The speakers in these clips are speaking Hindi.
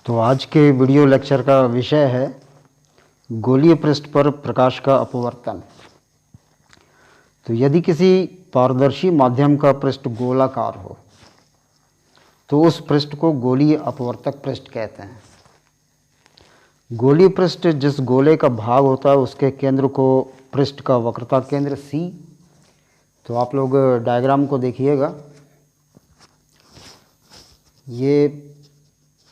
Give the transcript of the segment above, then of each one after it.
तो आज के वीडियो लेक्चर का विषय है गोलीय पृष्ठ पर प्रकाश का अपवर्तन। तो यदि किसी पारदर्शी माध्यम का पृष्ठ गोलाकार हो तो उस पृष्ठ को गोलीय अपवर्तक पृष्ठ कहते हैं। गोलीय पृष्ठ जिस गोले का भाग होता है उसके केंद्र को पृष्ठ का वक्रता केंद्र C। तो आप लोग डायग्राम को देखिएगा। ये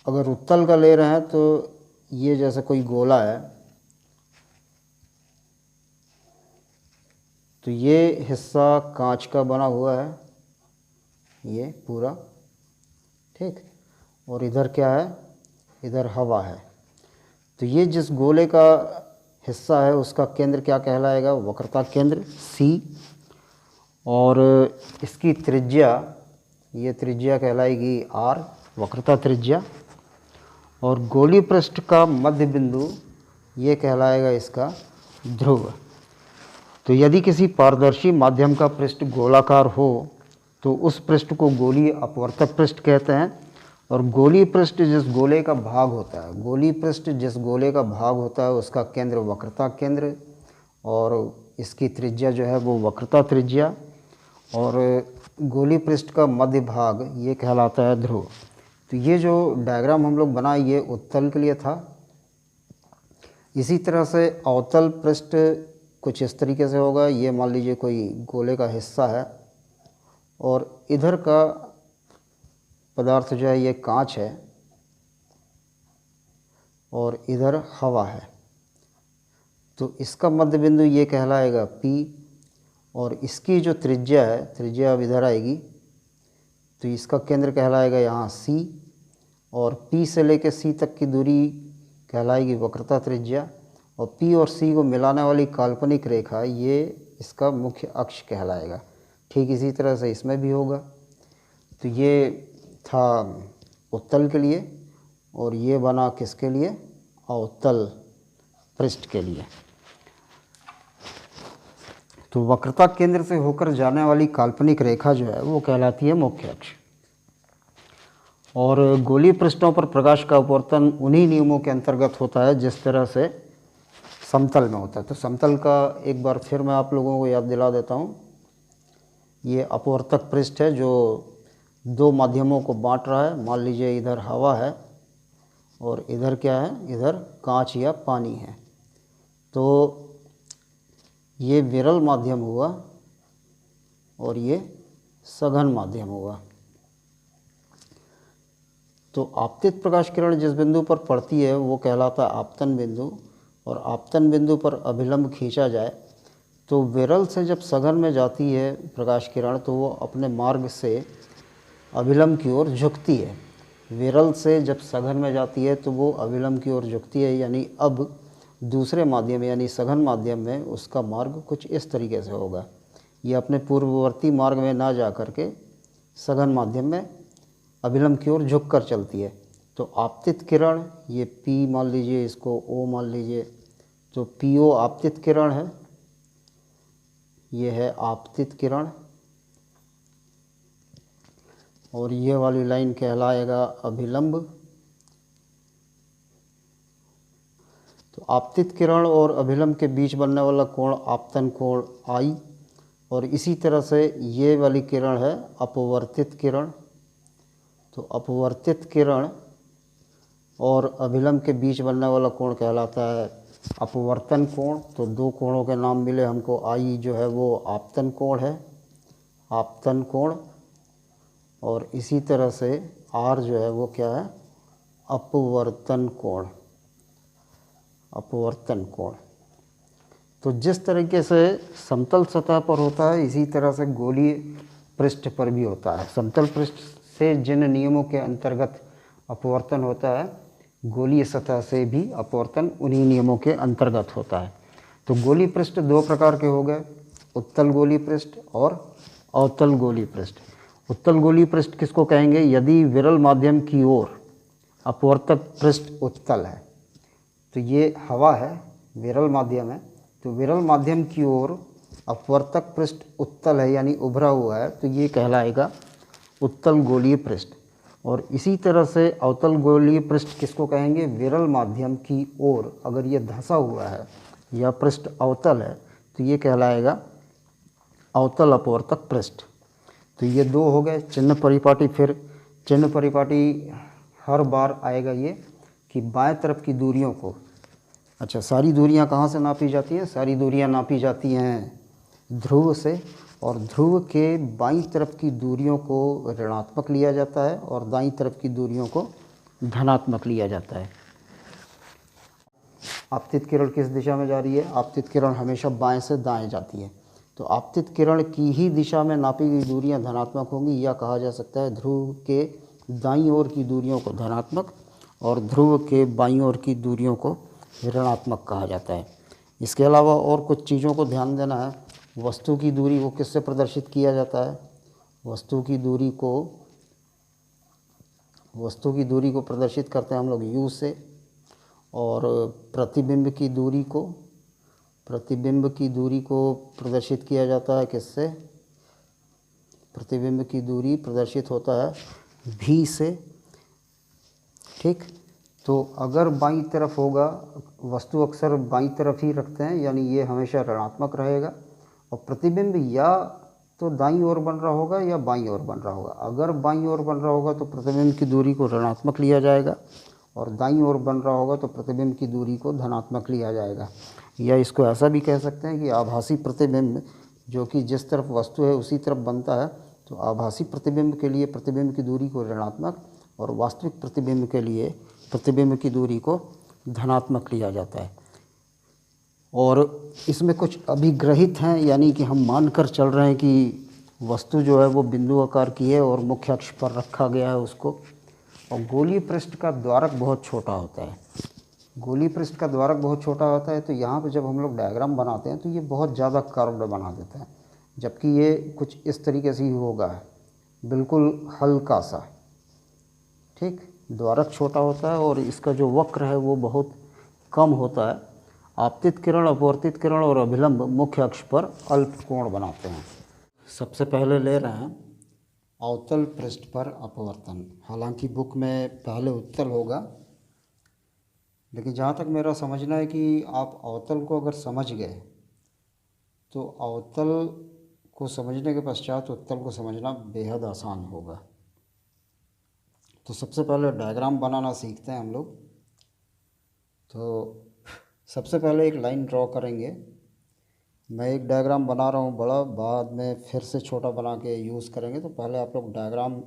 अगर उत्तल का ले रहे हैं तो ये जैसे कोई गोला है, तो ये हिस्सा कांच का बना हुआ है, ये पूरा ठीक। और इधर क्या है, इधर हवा है। तो ये जिस गोले का हिस्सा है उसका केंद्र क्या कहलाएगा, वक्रता केंद्र C। और इसकी त्रिज्या, ये त्रिज्या कहलाएगी R, वक्रता त्रिज्या। और गोलीय पृष्ठ का मध्य बिंदु ये कहलाएगा इसका ध्रुव। तो यदि किसी पारदर्शी माध्यम का पृष्ठ गोलाकार हो तो उस पृष्ठ को गोलीय अपवर्तक पृष्ठ कहते हैं। और गोलीय पृष्ठ जिस गोले का भाग होता है, गोलीय पृष्ठ जिस गोले का भाग होता है उसका केंद्र वक्रता केंद्र और इसकी त्रिज्या जो है वो वक्रता त्रिज्या। और गोलीय पृष्ठ का मध्य भाग ये कहलाता है ध्रुव। तो ये जो डायग्राम हम लोग बनाए ये उत्तल के लिए था। इसी तरह से अवतल पृष्ठ कुछ इस तरीके से होगा। ये मान लीजिए कोई गोले का हिस्सा है और इधर का पदार्थ जो है ये कांच है और इधर हवा है। तो इसका मध्य बिंदु ये कहलाएगा P। और इसकी जो त्रिज्या है, त्रिज्या अब इधर आएगी, तो इसका केंद्र कहलाएगा यहाँ C। और P से लेकर C तक की दूरी कहलाएगी वक्रता त्रिज्या। और P और C को मिलाने वाली काल्पनिक रेखा ये इसका मुख्य अक्ष कहलाएगा। ठीक इसी तरह से इसमें भी होगा। तो ये था उत्तल के लिए और ये बना किसके लिए, अवतल पृष्ठ के लिए। तो वक्रता केंद्र से होकर जाने वाली काल्पनिक रेखा जो है वो कहलाती है मुख्य अक्ष। और गोलीय पृष्ठों पर प्रकाश का अपवर्तन उन्हीं नियमों के अंतर्गत होता है जिस तरह से समतल में होता है। तो समतल का एक बार फिर मैं आप लोगों को याद दिला देता हूँ। ये अपवर्तक पृष्ठ है जो दो माध्यमों को बांट रहा है। मान लीजिए इधर हवा है और इधर क्या है, इधर कांच या पानी है। तो ये विरल माध्यम हुआ और ये सघन माध्यम हुआ। तो आपतित प्रकाश किरण जिस बिंदु पर पड़ती है वो कहलाता है आपतन बिंदु। और आपतन बिंदु पर अभिलंब खींचा जाए तो विरल से जब सघन में जाती है प्रकाश किरण तो वो अपने मार्ग से अभिलंब की ओर झुकती है। विरल से जब सघन में जाती है तो वो अभिलंब की ओर झुकती है। यानी अब दूसरे माध्यम यानी सघन माध्यम में उसका मार्ग कुछ इस तरीके से होगा। ये अपने पूर्ववर्ती मार्ग में ना जा कर के सघन माध्यम में अभिलंब की ओर झुक कर चलती है। तो आपतित किरण ये P मान लीजिए, इसको O मान लीजिए, तो PO आपतित किरण है, ये है आपतित किरण। और ये वाली लाइन कहलाएगा अभिलंब। तो आपतित किरण और अभिलंब के बीच बनने वाला कोण आपतन कोण I। और इसी तरह से ये वाली किरण है अपवर्तित किरण। तो अपवर्तित किरण और अभिलंब के बीच बनने वाला कोण कहलाता है अपवर्तन कोण। तो दो कोणों के नाम मिले हमको। I जो है वो आपतन कोण है, आपतन कोण। और इसी तरह से R जो है वो क्या है, अपवर्तन कोण, अपवर्तन कोण। तो जिस तरीके से समतल सतह पर होता है इसी तरह से गोलीय पृष्ठ पर भी होता है। समतल पृष्ठ से जिन नियमों के अंतर्गत अपवर्तन होता है, गोलीय सतह से भी अपवर्तन उन्हीं नियमों के अंतर्गत होता है। तो गोलीय पृष्ठ दो प्रकार के हो गए, उत्तल गोलीय पृष्ठ और अवतल गोलीय पृष्ठ। उत्तल गोलीय पृष्ठ किसको कहेंगे, यदि विरल माध्यम की ओर अपवर्तक पृष्ठ उत्तल है। तो ये हवा है, विरल माध्यम है, तो विरल माध्यम की ओर अपवर्तक पृष्ठ उत्तल है यानी उभरा हुआ है, तो ये कहलाएगा उत्तल गोलीय पृष्ठ। और इसी तरह से अवतल गोलीय पृष्ठ किसको कहेंगे, विरल माध्यम की ओर अगर ये धंसा हुआ है या पृष्ठ अवतल है तो ये कहलाएगा अवतल अपवर्तक पृष्ठ। तो ये दो हो गए चिन्ह परिपाटी। फिर चिन्ह परिपाटी हर बार आएगा ये कि बाएं तरफ की दूरियों को, अच्छा सारी दूरियां कहाँ से नापी जाती हैं, सारी दूरियां नापी जाती हैं ध्रुव से, और ध्रुव के बाईं तरफ की दूरियों को ऋणात्मक लिया जाता है और दाईं तरफ की दूरियों को धनात्मक लिया जाता है। आपतित किरण किस दिशा में जा रही है, आपतित किरण हमेशा बाएं से दाएं जाती है। तो आपतित किरण की ही दिशा में नापी गई दूरियां धनात्मक होंगी, या कहा जा सकता है ध्रुव के दाईं ओर की दूरियों को धनात्मक और ध्रुव के बाईं ओर की दूरियों को ऋणात्मक कहा जाता है। इसके अलावा और कुछ चीज़ों को ध्यान देना है। वस्तु की दूरी को किससे प्रदर्शित किया जाता है, वस्तु की दूरी को प्रदर्शित करते हैं हम लोग U से, और प्रतिबिंब की दूरी को प्रदर्शित किया जाता है किससे, प्रतिबिंब की दूरी प्रदर्शित होता है V से। ठीक, तो अगर बाईं तरफ होगा, वस्तु अक्सर बाईं तरफ ही रखते हैं, यानी ये हमेशा ऋणात्मक रहेगा, और प्रतिबिंब या तो दाईं ओर बन रहा होगा या बाईं ओर बन रहा होगा। अगर बाईं ओर बन रहा होगा तो प्रतिबिंब की दूरी को ऋणात्मक लिया जाएगा, और दाईं ओर बन रहा होगा तो प्रतिबिंब की दूरी को धनात्मक लिया जाएगा। या इसको ऐसा भी कह सकते हैं कि आभासी प्रतिबिंब जो कि जिस तरफ वस्तु है उसी तरफ बनता है, तो आभासी प्रतिबिंब के लिए प्रतिबिंब की दूरी को ऋणात्मक और वास्तविक प्रतिबिंब के लिए प्रतिबिंब की दूरी को धनात्मक लिया जाता है। और इसमें कुछ अभिग्रहित हैं, यानी कि हम मानकर चल रहे हैं कि वस्तु जो है वो बिंदु आकार की है और मुख्य अक्ष पर रखा गया है उसको, और गोलीय पृष्ठ का द्वारक बहुत छोटा होता है। गोलीय पृष्ठ का द्वारक बहुत छोटा होता है, तो यहाँ पे जब हम लोग डायग्राम बनाते हैं तो ये बहुत ज़्यादा कर्व्ड बना देता है, जबकि ये कुछ इस तरीके से ही होगा, बिल्कुल हल्का सा। ठीक, द्वारक छोटा होता है और इसका जो वक्र है वो बहुत कम होता है। आपतित किरण, अपवर्तित किरण और अभिलंब मुख्य अक्ष पर अल्प कोण बनाते हैं। सबसे पहले ले रहे हैं अवतल पृष्ठ पर अपवर्तन। हालांकि बुक में पहले उत्तल होगा, लेकिन जहाँ तक मेरा समझना है कि आप अवतल को अगर समझ गए तो अवतल को समझने के पश्चात उत्तल को समझना बेहद आसान होगा। तो सबसे पहले डायग्राम बनाना सीखते हैं हम लोग। तो सबसे पहले एक लाइन ड्रॉ करेंगे। मैं एक डायग्राम बना रहा हूँ बड़ा, बाद में फिर से छोटा बना के यूज़ करेंगे। तो पहले आप लोग डायग्राम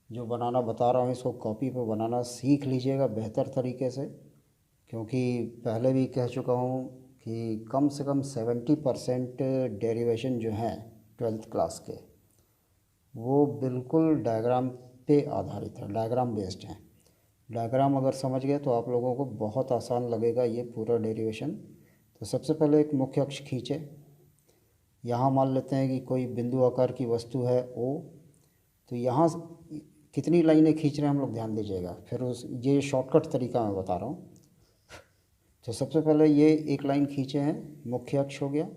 जो बनाना बता रहा हूँ इसको कॉपी पे बनाना सीख लीजिएगा बेहतर तरीके से, क्योंकि पहले भी कह चुका हूँ कि कम से कम 70% डेरिवेशन जो हैं 12th क्लास के वो बिल्कुल डायग्राम पे आधारित है, डायग्राम बेस्ड हैं। डायग्राम अगर समझ गए तो आप लोगों को बहुत आसान लगेगा ये पूरा डेरिवेशन। तो सबसे पहले एक मुख्य अक्ष खींचे। यहाँ मान लेते हैं कि कोई बिंदु आकार की वस्तु है O। तो यहाँ कितनी लाइनें खींच रहे हैं हम लोग ध्यान दीजिएगा, फिर ये शॉर्टकट तरीका मैं बता रहा हूँ। तो सबसे पहले ये एक लाइन खींचे हैं, मुख्य अक्ष हो गया।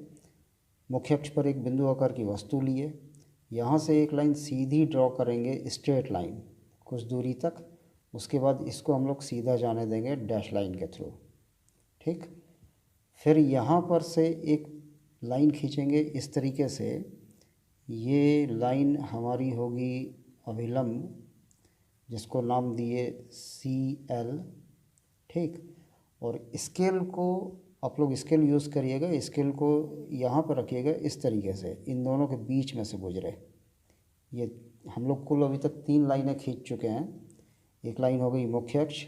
मुख्य अक्ष पर एक बिंदु आकार की वस्तु लिए, यहाँ से एक लाइन सीधी ड्रॉ करेंगे, स्ट्रेट लाइन कुछ दूरी तक। उसके बाद इसको हम लोग सीधा जाने देंगे डैश लाइन के थ्रू। ठीक, फिर यहाँ पर से एक लाइन खींचेंगे इस तरीके से। ये लाइन हमारी होगी अभिलंब, जिसको नाम दिए CL। ठीक, और स्केल को आप लोग स्केल यूज़ करिएगा, स्केल को यहाँ पर रखिएगा इस तरीके से, इन दोनों के बीच में से गुजरे। ये हम लोग कुल अभी तक 3 लाइनें खींच चुके हैं। एक लाइन हो गई मुख्य अक्ष,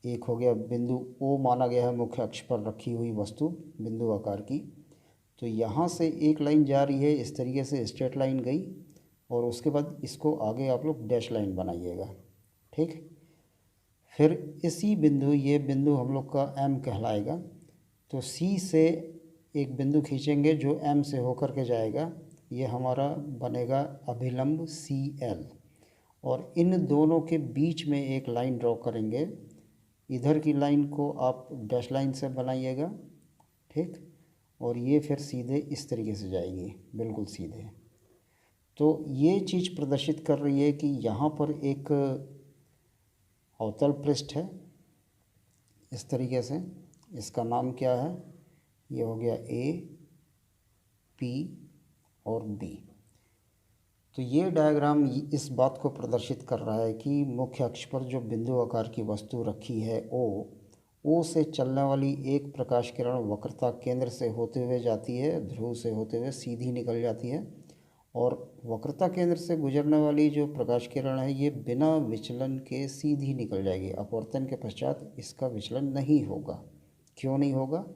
एक हो गया बिंदु O माना गया है मुख्य अक्ष पर रखी हुई वस्तु बिंदु आकार की। तो यहाँ से एक लाइन जा रही है इस तरीके से, स्ट्रेट लाइन गई, और उसके बाद इसको आगे आप लोग डैश लाइन बनाइएगा। ठीक, फिर इसी बिंदु, ये बिंदु हम लोग का M कहलाएगा। तो C से एक बिंदु खींचेंगे जो M से होकर के जाएगा, ये हमारा बनेगा अभिलंब CL। और इन दोनों के बीच में एक लाइन ड्रॉ करेंगे। इधर की लाइन को आप डैश लाइन से बनाइएगा। ठीक, और ये फिर सीधे इस तरीके से जाएगी, बिल्कुल सीधे। तो ये चीज़ प्रदर्शित कर रही है कि यहाँ पर एक अवतल पृष्ठ है इस तरीके से, इसका नाम क्या है, ये हो गया ए, पी और बी। तो ये डायग्राम इस बात को प्रदर्शित कर रहा है कि मुख्य अक्ष पर जो बिंदु आकार की वस्तु रखी है ओ से चलने वाली एक प्रकाश किरण वक्रता केंद्र से होते हुए जाती है, ध्रुव से होते हुए सीधी निकल जाती है, और वक्रता केंद्र से गुजरने वाली जो प्रकाश किरण है ये बिना विचलन के सीधी निकल जाएगी। अपवर्तन के पश्चात इसका विचलन नहीं होगा। क्यों नहीं होगा?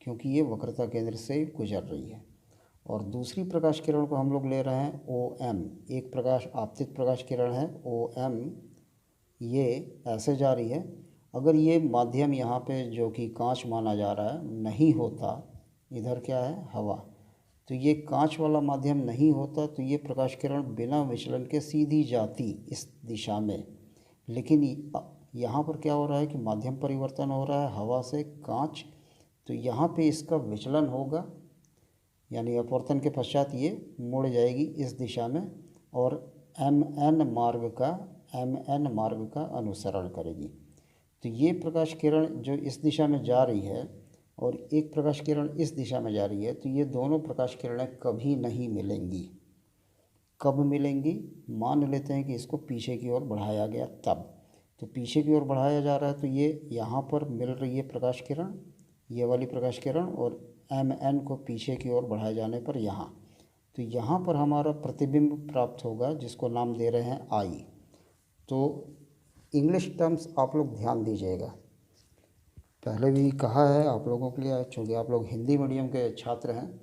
क्योंकि ये वक्रता केंद्र से गुजर रही है। और दूसरी प्रकाश किरण को हम लोग ले रहे हैं ओ एम, एक प्रकाश आपतित प्रकाश किरण है ओ एम, ये ऐसे जा रही है। अगर ये माध्यम यहाँ पे जो कि कांच माना जा रहा है नहीं होता, इधर क्या है, हवा, तो ये कांच वाला माध्यम नहीं होता तो ये प्रकाश किरण बिना विचलन के सीधी जाती इस दिशा में। लेकिन यहाँ पर क्या हो रहा है कि माध्यम परिवर्तन हो रहा है हवा से कांच, तो यहाँ पे इसका विचलन होगा, यानी अपवर्तन के पश्चात ये मुड़ जाएगी इस दिशा में और एम एन मार्ग का अनुसरण करेगी। तो ये प्रकाश किरण जो इस दिशा में जा रही है और एक प्रकाश किरण इस दिशा में जा रही है, तो ये दोनों प्रकाश किरणें कभी नहीं मिलेंगी। कब मिलेंगी? मान लेते हैं कि इसको पीछे की ओर बढ़ाया गया तब, तो पीछे की ओर बढ़ाया जा रहा है तो ये यहाँ पर मिल रही है प्रकाश किरण, ये वाली प्रकाश किरण, और एम एन को पीछे की ओर बढ़ाए जाने पर यहाँ, तो यहाँ पर हमारा प्रतिबिंब प्राप्त होगा जिसको नाम दे रहे हैं आई। तो इंग्लिश टर्म्स आप लोग ध्यान दीजिएगा, पहले भी कहा है आप लोगों के लिए, चूँकि आप लोग हिंदी मीडियम के छात्र हैं,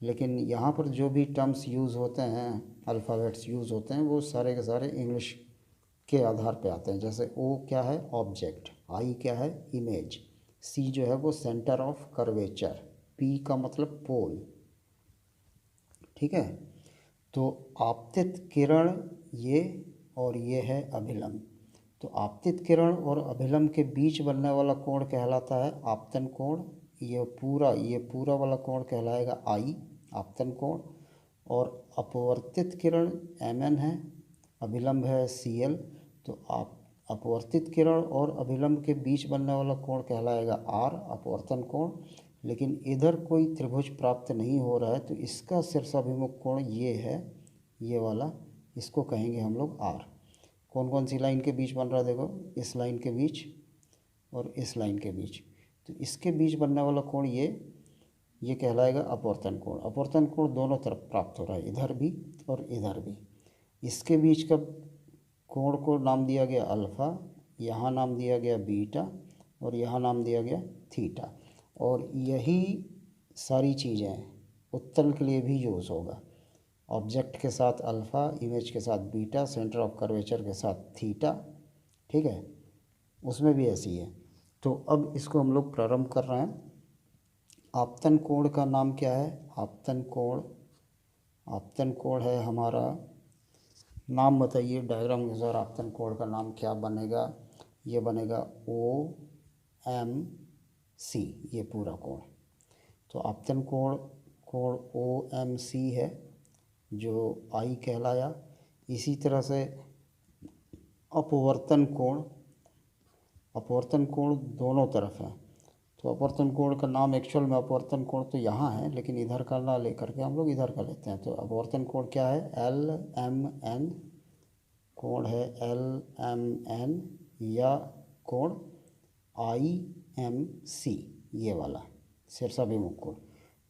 लेकिन यहाँ पर जो भी टर्म्स यूज़ होते हैं, अल्फ़ाबेट्स यूज़ होते हैं, वो सारे के सारे इंग्लिश के आधार पे आते हैं। जैसे ओ क्या है, ऑब्जेक्ट, आई क्या है, इमेज, सी जो है वो सेंटर ऑफ कर्वेचर, पी का मतलब पोल, ठीक है। तो आपतित किरण ये और ये है अभिलंब, तो आपतित किरण और अभिलंब के बीच बनने वाला कोण कहलाता है आपतन कोण। ये पूरा वाला कोण कहलाएगा आई, आपतन कोण। और अपवर्तित किरण एम एन है, अभिलंब है सी एल, तो आप अपवर्तित किरण और अभिलंब के बीच बनने वाला कोण कहलाएगा आर, अपवर्तन कोण। लेकिन इधर कोई त्रिभुज प्राप्त नहीं हो रहा है तो इसका शीर्षाभिमुख कोण ये है, ये वाला, इसको कहेंगे हम लोग आर। कौन कौन सी लाइन के बीच बन रहा है, देखो, इस लाइन के बीच और इस लाइन के बीच, तो इसके बीच बनने वाला कोण ये कहलाएगा अपवर्तन कोण। अपवर्तन कोण दोनों तरफ प्राप्त हो रहा है, इधर भी और इधर भी। इसके बीच का कोण को नाम दिया गया अल्फ़ा, यहाँ नाम दिया गया बीटा और यहाँ नाम दिया गया थीटा। और यही सारी चीज़ें उत्तल के लिए भी यूज़ होगा, ऑब्जेक्ट के साथ अल्फ़ा, इमेज के साथ बीटा, सेंटर ऑफ कर्वेचर के साथ थीटा, ठीक है, उसमें भी ऐसी है। तो अब इसको हम लोग प्रारंभ कर रहे हैं। आपतन कोण का नाम क्या है, आपतन कोण है हमारा, नाम बताइए डायग्राम के अनुसार आपतन कोण का नाम क्या बनेगा, ये बनेगा ओ एम सी, ये पूरा कोण। तो आपतन कोण ओ एम सी है जो आई कहलाया। इसी तरह से अपवर्तन कोण दोनों तरफ है, तो अपवर्तन कोण का नाम एक्चुअल में अपवर्तन कोण तो यहाँ है, लेकिन इधर का ना लेकर के हम लोग इधर का लेते हैं। तो अपवर्तन कोण क्या है, एल एम एन, कोण है एल एम एन, या कोण आई एम सी, ये वाला शीर्षाभिमुख कोण।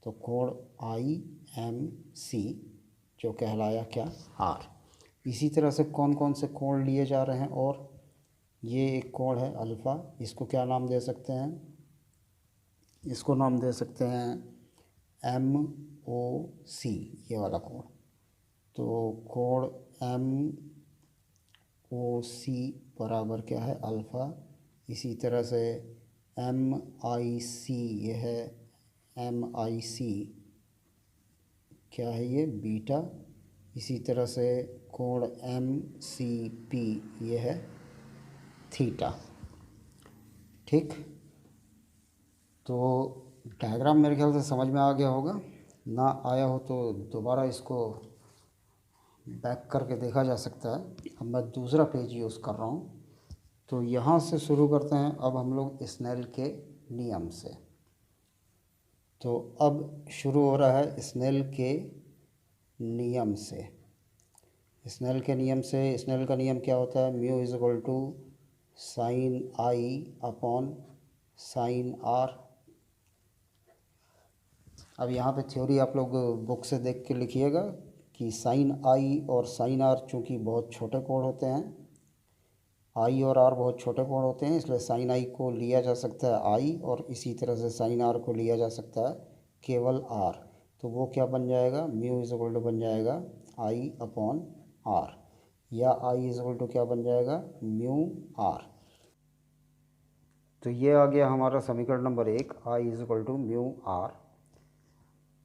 तो कोण आई एम सी जो कहलाया क्या, आर। इसी तरह से कौन कौन से कोण लिए जा रहे हैं, और ये एक कोण है अल्फ़ा, इसको क्या नाम दे सकते हैं, इसको नाम दे सकते हैं एम ओ सी, ये वाला कोण। तो कोण एम ओ सी बराबर क्या है, अल्फ़ा। इसी तरह से एम आई सी, ये है एम आई सी, क्या है ये, बीटा। इसी तरह से कोण एम सी पी, ये है थीटा, ठीक। तो डायग्राम मेरे ख्याल से समझ में आ गया होगा, ना आया हो तो दोबारा इसको बैक करके देखा जा सकता है। अब मैं दूसरा पेज यूज़ कर रहा हूँ। तो यहाँ से शुरू करते हैं अब हम लोग स्नेल के नियम से। तो अब शुरू हो रहा है स्नेल के नियम से। स्नेल के नियम से, स्नेल का नियम क्या होता है? Mu is equal to sine I upon sine R. अब यहाँ पे थ्योरी आप लोग बुक से देख के लिखिएगा कि साइन आई और साइन आर चूँकि बहुत छोटे कोण होते हैं, आई और आर बहुत छोटे कोण होते हैं, इसलिए साइन आई को लिया जा सकता है आई, और इसी तरह से साइन आर को लिया जा सकता है केवल आर। तो वो क्या बन जाएगा? म्यू इज इक्वल टू बन जाएगा आई अपॉन आर, या आई इज इक्वल टू क्या बन जाएगा? Mu R. तो ये आ गया हमारा समीकरण number 1, I is equal to mu R.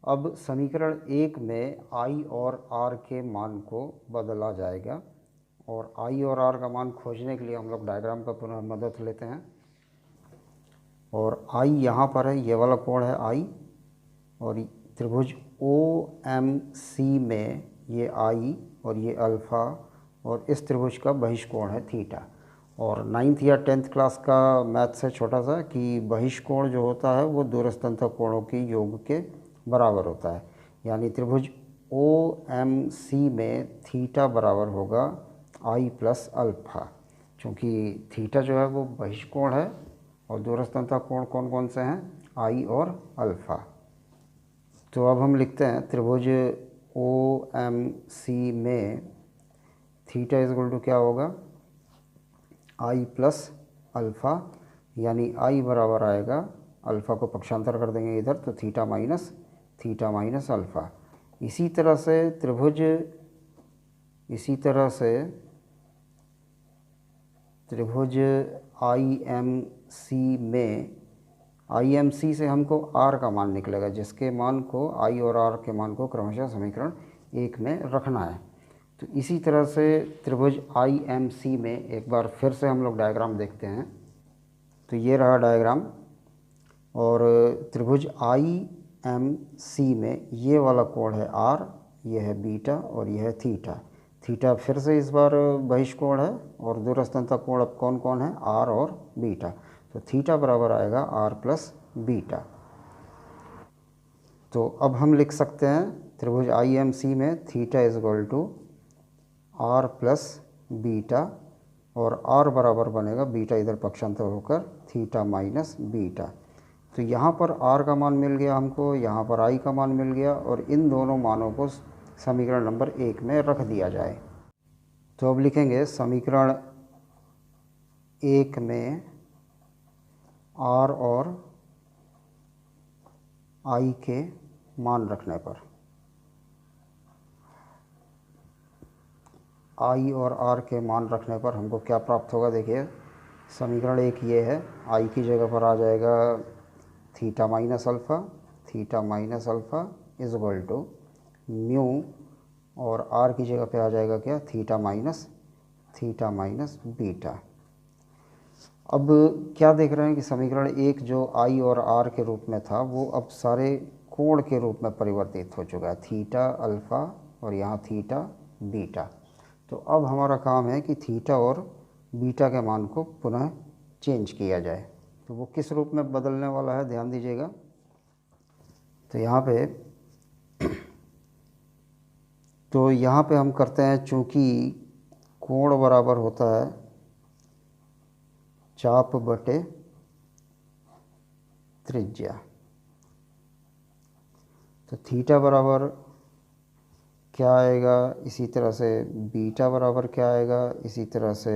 अब समीकरण 1 में आई और आर के मान को बदला जाएगा, और आई और आर का मान खोजने के लिए हम लोग डायग्राम का पुनः मदद लेते हैं। और आई यहाँ पर है, ये वाला कोण है आई, और त्रिभुज ओ एम सी में ये आई और ये अल्फ़ा, और इस त्रिभुज का बहिष्कोण है थीटा। और 9th या 10th क्लास का मैथ्स है छोटा सा कि बहिष्कोण जो होता है वो दूरस्थंतक कोणों की योग के बराबर होता है। यानी त्रिभुज ओ एम सी में थीटा बराबर होगा आई प्लस अल्फ़ा, चूँकि थीटा जो है वो बहिष्कोण है और दूरस्थंतक कोण कौन कौन से हैं? आई और अल्फ़ा। तो अब हम लिखते हैं त्रिभुज ओ एम सी में थीटा इज इक्वल टू क्या होगा? आई प्लस अल्फ़ा, यानी आई बराबर आएगा, अल्फ़ा को पक्षांतर कर देंगे इधर तो थीटा माइनस अल्फ़ा। इसी तरह से त्रिभुज आई एम सी में, आई एम सी से हमको आर का मान निकलेगा, जिसके मान को, आई और आर के मान को क्रमशः समीकरण 1 में रखना है। तो इसी तरह से त्रिभुज आई एम सी में एक बार फिर से हम लोग डायग्राम देखते हैं। तो ये रहा डायग्राम, और त्रिभुज आई एम सी में ये वाला कोण है आर, ये है बीटा और ये है थीटा। थीटा फिर से इस बार बहिष्कोण है, और दूरस्थंतक कोण अब कौन कौन है? आर और बीटा। तो थीटा बराबर आएगा आर प्लस बीटा। तो अब हम लिख सकते हैं त्रिभुज आई एम सी में theta is equal to R plus beta, और आर बराबर बनेगा, बीटा इधर पक्षांतर होकर थीटा माइनस बीटा। तो यहाँ पर आर का मान मिल गया हमको, यहाँ पर आई का मान मिल गया, और इन दोनों मानों को समीकरण नंबर 1 में रख दिया जाए। तो अब लिखेंगे समीकरण 1 में आर और आई के मान रखने पर, आई और आर के मान रखने पर हमको क्या प्राप्त होगा? देखिए समीकरण 1 ये है, आई की जगह पर आ जाएगा theta minus alpha is equal to mu, और आर की जगह पे आ जाएगा क्या? Theta minus beta. अब क्या देख रहे हैं कि समीकरण 1 जो आई और आर के रूप में था वो अब सारे कोण के रूप में परिवर्तित हो चुका है, थीटा अल्फ़ा और यहाँ थीटा बीटा। तो अब हमारा काम है कि थीटा और बीटा के मान को पुनः चेंज किया जाए। तो वो किस रूप में बदलने वाला है, ध्यान दीजिएगा। तो यहाँ पे हम करते हैं, चूँकि कोण बराबर होता है चाप बटे त्रिज्या, तो थीटा बराबर क्या आएगा, इसी तरह से बीटा बराबर क्या आएगा, इसी तरह से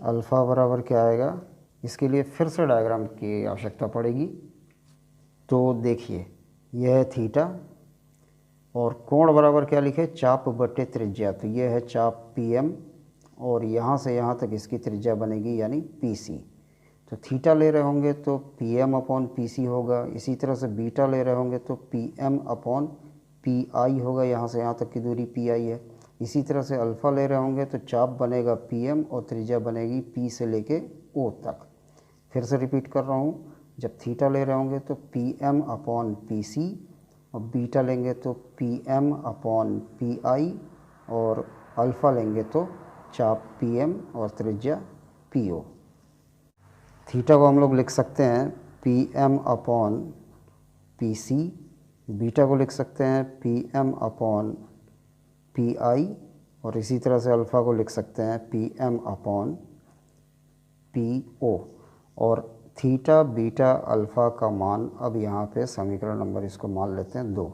अल्फ़ा बराबर क्या आएगा। इसके लिए फिर से डायग्राम की आवश्यकता पड़ेगी। तो देखिए यह है थीटा, और कोण बराबर क्या लिखे? चाप बटे त्रिज्या। तो ये है चाप पी एम, और यहाँ से यहाँ तक इसकी त्रिज्या बनेगी यानी पी सी। तो थीटा ले रहे होंगे तो P M upon P C होगा, इसी तरह से बीटा ले रहे होंगे तो P M upon P I होगा, यहाँ से यहाँ तक की दूरी पी आई है। इसी तरह से अल्फ़ा ले रहे होंगे तो चाप बनेगा पी एम और त्रिज्या बनेगी पी से लेके ओ तक। फिर से रिपीट कर रहा हूँ, जब थीटा ले रहे होंगे तो P M upon P C, और बीटा लेंगे तो PM अपॉन PI, और अल्फ़ा लेंगे तो चाप PM और त्रिज्या PO। थीटा को हम लोग लिख सकते हैं PM अपॉन PC, बीटा को लिख सकते हैं PM अपॉन PI, और इसी तरह से अल्फ़ा को लिख सकते हैं PM अपॉन PO। और थीटा बीटा अल्फ़ा का मान अब यहाँ पे समीकरण नंबर इसको मान लेते हैं 2।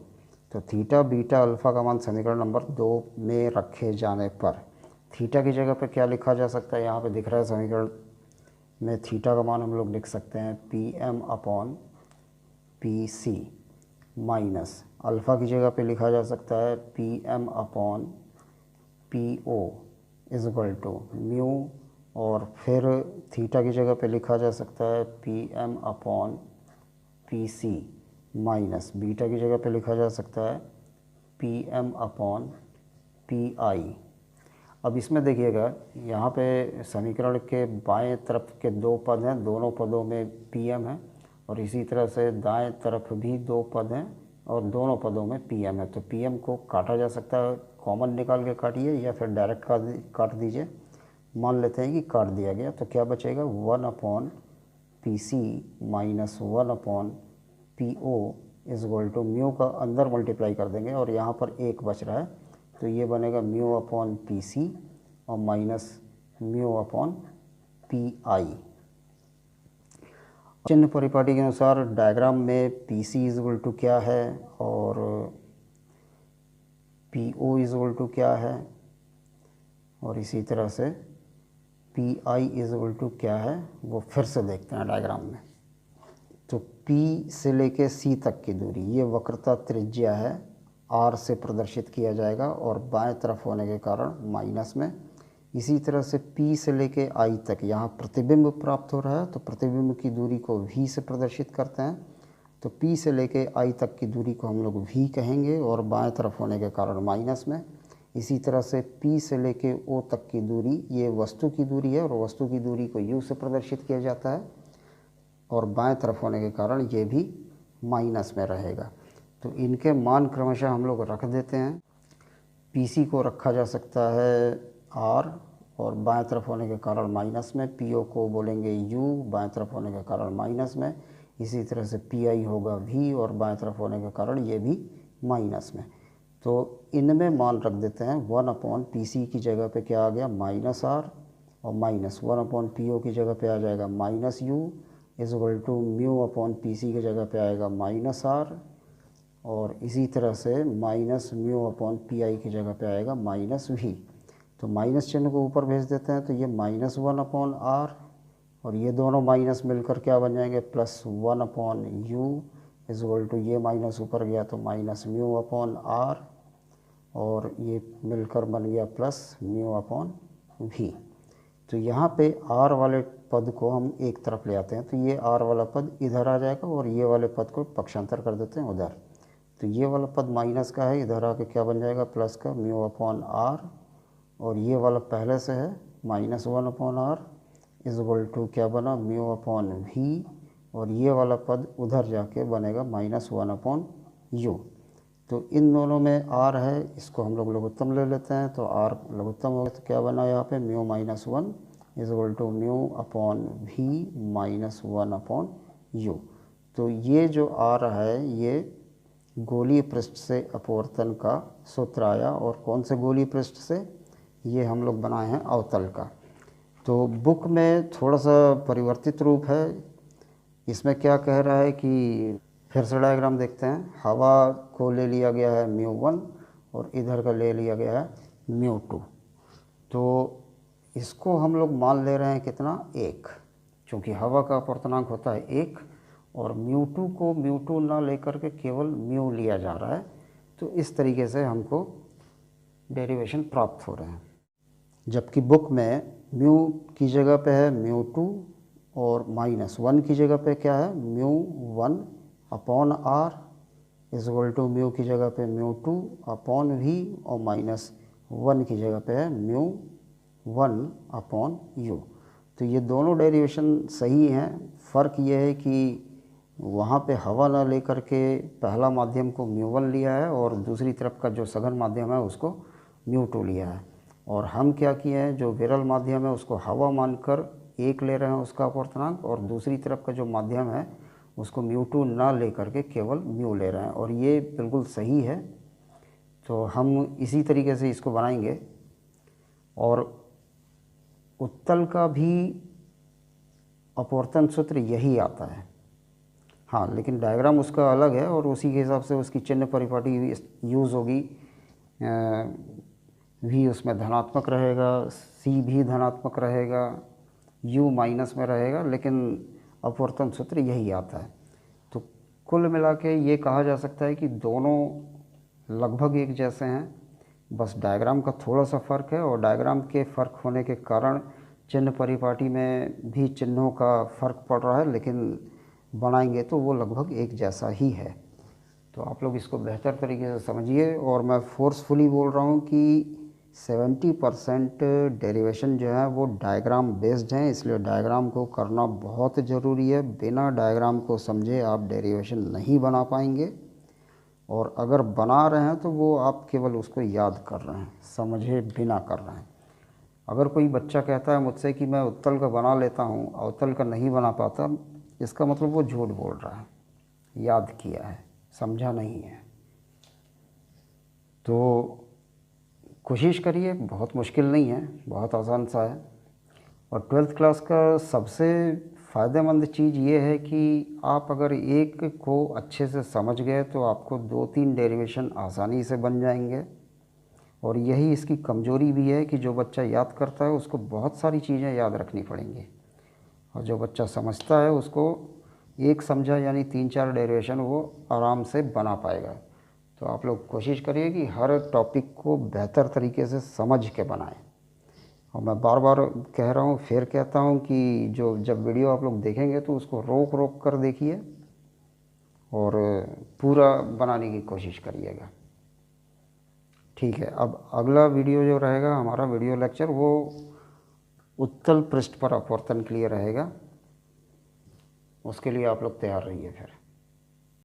तो थीटा बीटा अल्फ़ा का मान समीकरण नंबर 2 में रखे जाने पर थीटा की जगह पे क्या लिखा जा सकता है, यहाँ पे दिख रहा है समीकरण में थीटा का मान हम लोग लिख सकते हैं PM upon PC, minus alpha की जगह पे लिखा जा सकता है PM upon PO is equal to mu, और फिर थीटा की जगह पे लिखा जा सकता है PM upon PC, minus beta की जगह पे लिखा जा सकता है PM अपॉन PI। अब इसमें देखिएगा यहाँ पे समीकरण के बाएं तरफ के 2 पद हैं, दोनों पदों में PM है, और इसी तरह से दाएं तरफ भी 2 पद हैं और दोनों पदों में PM है। तो PM को काटा जा सकता है, कॉमन निकाल के काटिए या फिर डायरेक्ट काट दीजिए। मान लेते हैं कि काट दिया गया, तो क्या बचेगा 1 upon PC minus 1 upon PO is equal to mu का अंदर मल्टीप्लाई कर देंगे और यहाँ पर 1 बच रहा है, तो ये बनेगा म्यू अपॉन PC और माइनस म्यू अपॉन PI। चिन्ह परिपाटी के अनुसार डायग्राम में PC इज इक्वल टू क्या है और PO इज इक्वल टू क्या है, और इसी तरह से PI इज इक्वल टू क्या है वो फिर से देखते हैं डायग्राम में। तो P से लेके C तक की दूरी, ये वक्रता त्रिज्या है, R से प्रदर्शित किया जाएगा और बाएं तरफ होने के कारण माइनस में। इसी तरह से P से लेके I तक यहाँ प्रतिबिंब प्राप्त हो रहा है, तो प्रतिबिंब की दूरी को V से प्रदर्शित करते हैं। तो P से लेके I तक की दूरी को हम लोग V कहेंगे और बाएं तरफ होने के कारण माइनस में। इसी तरह से P से लेके O तक की दूरी, ये वस्तु की दूरी है और वस्तु की दूरी को U से प्रदर्शित किया जाता है और बाएं तरफ होने के कारण ये भी माइनस में रहेगा। तो इनके मान क्रमशः हम लोग रख देते हैं। PC को रखा जा सकता है R और बाएं तरफ होने के कारण माइनस में, PO को बोलेंगे U बाएं तरफ होने के कारण माइनस में। इसी तरह से PI होगा V और बाएं तरफ होने के कारण ये भी माइनस में। तो इनमें मान रख देते हैं 1 अपॉन PC की जगह पे क्या आ गया माइनस R, और माइनस 1 अपॉन PO की जगह पे आ जाएगा minus U is equal to mu upon PC की जगह पे आएगा माइनस R, और इसी तरह से माइनस म्यू अपॉन PI की जगह पे आएगा माइनस V। तो माइनस चिन्ह को ऊपर भेज देते हैं, तो ये माइनस 1 अपॉन R और ये दोनों माइनस मिलकर क्या बन जाएंगे plus 1 upon U is equal to, ये माइनस ऊपर गया तो माइनस म्यू अपॉन R और ये मिलकर बन गया प्लस म्यू अपॉन V। तो यहाँ पे R वाले पद को हम एक तरफ ले आते हैं, तो ये R वाला पद इधर आ जाएगा और ये वाले पद को पक्षांतर कर देते हैं उधर। तो ये वाला पद माइनस का है, इधर आके क्या बन जाएगा प्लस का म्यू अपॉन R, और ये वाला पहले से है minus 1 upon R is equal to क्या बना म्यू अपॉन V, और ये वाला पद उधर जाके बनेगा माइनस 1 अपॉन U। तो इन दोनों में R है, इसको हम लोग लघुत्तम ले लेते हैं, तो R लघुत्तम हो गया, तो क्या बना यहाँ पे mu minus 1 is equal to mu upon V minus 1 upon U। तो ये जो R है ये गोलीय पृष्ठ से अपवर्तन का सूत्र आया, और कौन से गोलीय पृष्ठ से, ये हम लोग बनाए हैं अवतल का। तो बुक में थोड़ा सा परिवर्तित रूप है, इसमें क्या कह रहा है कि फिर से डायग्राम देखते हैं, हवा को ले लिया गया है μ1 और इधर का ले लिया गया है μ2। तो इसको हम लोग मान ले रहे हैं कितना 1, क्योंकि हवा का अपवर्तनांक होता है 1, और μ2 को μ2 ना लेकर के केवल म्यू लिया जा रहा है। तो इस तरीके से हमको डेरिवेशन प्राप्त हो रहे हैं, जबकि बुक में म्यू की जगह पे है μ2 और माइनस 1 की जगह पे क्या है μ1 upon R is equal to mu की जगह पे μ2 अपॉन V, और माइनस 1 की जगह पे है μ1 अपॉन U। तो ये दोनों डेरिवेशन सही हैं, फ़र्क ये है कि वहाँ पे हवा ना लेकर के पहला माध्यम को म्यू1 लिया है और दूसरी तरफ का जो सघन माध्यम है उसको म्यू2 लिया है। और हम क्या किए हैं, जो विरल माध्यम है उसको हवा मानकर 1 ले रहे हैं उसका अपवर्तनांक, और दूसरी तरफ का जो माध्यम है उसको म्यू2 ना ले करके केवल म्यू ले रहे हैं, और ये बिल्कुल सही है। तो हम इसी तरीके से इसको बनाएंगे। और उत्तल का भी अपवर्तन सूत्र यही आता है, हाँ, लेकिन डायग्राम उसका अलग है और उसी के हिसाब से उसकी चिन्ह परिपाटी यूज़ होगी। भी उसमें धनात्मक रहेगा, सी भी धनात्मक रहेगा, यू माइनस में रहेगा, लेकिन अपवर्तन सूत्र यही आता है। तो कुल मिला के ये कहा जा सकता है कि दोनों लगभग एक जैसे हैं, बस डायग्राम का थोड़ा सा फ़र्क है, और डायग्राम के फ़र्क होने के कारण चिन्ह परिपाटी में भी चिन्हों का फ़र्क पड़ रहा है, लेकिन बनाएंगे तो वो लगभग एक जैसा ही है। तो आप लोग इसको बेहतर तरीके से समझिए। और मैं फोर्सफुली बोल रहा हूँ कि 70% डेरिवेशन जो है वो डायग्राम बेस्ड हैं, इसलिए डायग्राम को करना बहुत ज़रूरी है। बिना डायग्राम को समझे आप डेरिवेशन नहीं बना पाएंगे, और अगर बना रहे हैं तो वो आप केवल उसको याद कर रहे हैं, समझे बिना कर रहे हैं। अगर कोई बच्चा कहता है मुझसे कि मैं उत्तल का बना लेता हूँ, अवतल का नहीं बना पाता, इसका मतलब वो झूठ बोल रहा है, याद किया है, समझा नहीं है। तो कोशिश करिए, बहुत मुश्किल नहीं है, बहुत आसान सा है। और 12th क्लास का सबसे फ़ायदेमंद चीज़ ये है कि आप अगर एक को अच्छे से समझ गए तो आपको 2-3 डेरिवेशन आसानी से बन जाएंगे। और यही इसकी कमज़ोरी भी है कि जो बच्चा याद करता है उसको बहुत सारी चीज़ें याद रखनी पड़ेंगी, और जो बच्चा समझता है उसको एक समझा यानी 3-4 डेरिवेशन वो आराम से बना पाएगा। तो आप लोग कोशिश करिए कि हर टॉपिक को बेहतर तरीके से समझ के बनाएं। और मैं बार बार कह रहा हूँ, फिर कहता हूँ कि जब वीडियो आप लोग देखेंगे तो उसको रोक रोक कर देखिए और पूरा बनाने की कोशिश करिएगा। ठीक है, अब अगला वीडियो जो रहेगा हमारा वीडियो लेक्चर, वो उत्तल पृष्ठ पर अपवर्तन के लिए रहेगा। उसके लिए आप लोग तैयार रहिए फिर।